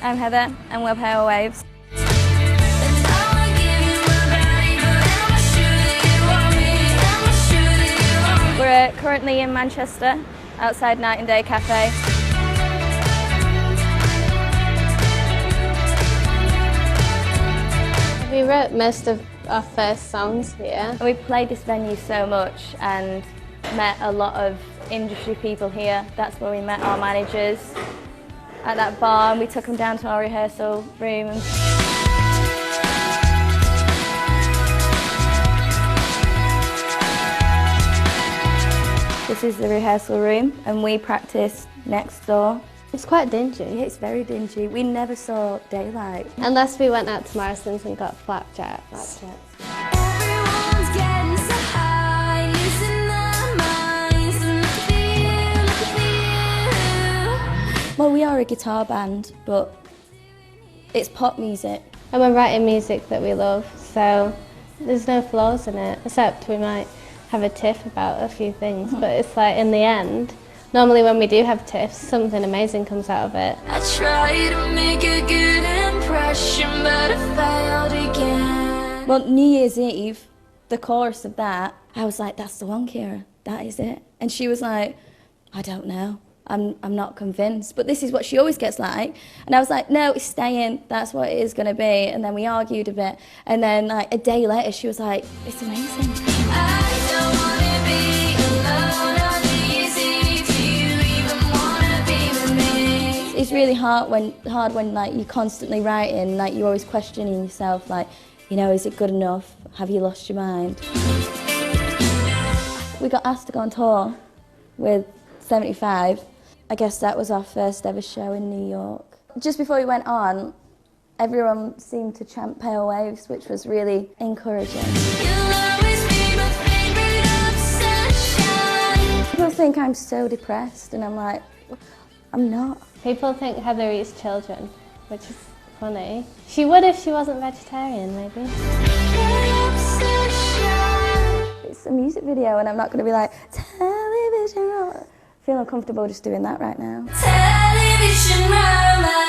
I'm Heather and we're Pale Waves. We're currently in Manchester, outside Night and Day Cafe. We wrote most of our first songs here. We played this venue so much and met a lot of industry people here. That's where we met our managers at that bar, and we took them down to our rehearsal room. This is the rehearsal room and we practice next door. It's quite dingy. Yeah, it's very dingy. We never saw daylight. Unless we went out to Morrison's and got flapjacks. Everyone's getting so high, losing their minds, and look at you. Well, we are a guitar band, but it's pop music. And we're writing music that we love, so there's no flaws in it, except we might have a tiff about a few things, but it's like in the end, normally when we do have tiffs, something amazing comes out of it. I tried to make a good impression, but I failed again. Well, New Year's Eve, the chorus of that, I was like, that's the one, Kira, that is it. And she was like, I don't know, I'm not convinced, but this is what she always gets like. And I was like, no, it's staying, that's what it is going to be. And then we argued a bit, and then like a day later she was like, it's amazing. I don't wanna be alone on easy. Do you even wanna be with me? It's really hard when like you're constantly writing, like you're always questioning yourself, like, you know, is it good enough? Have you lost your mind? We got asked to go on tour with 75. I guess that was our first ever show in New York. Just before we went on, everyone seemed to chant Pale Waves, which was really encouraging. You'll always be my favorite obsession. People think I'm so depressed, and I'm like, I'm not. People think Heather eats children, which is funny. She would if she wasn't vegetarian, maybe. It's a music video, and I'm not going to be like, television. I feel uncomfortable just doing that right now. Television romance.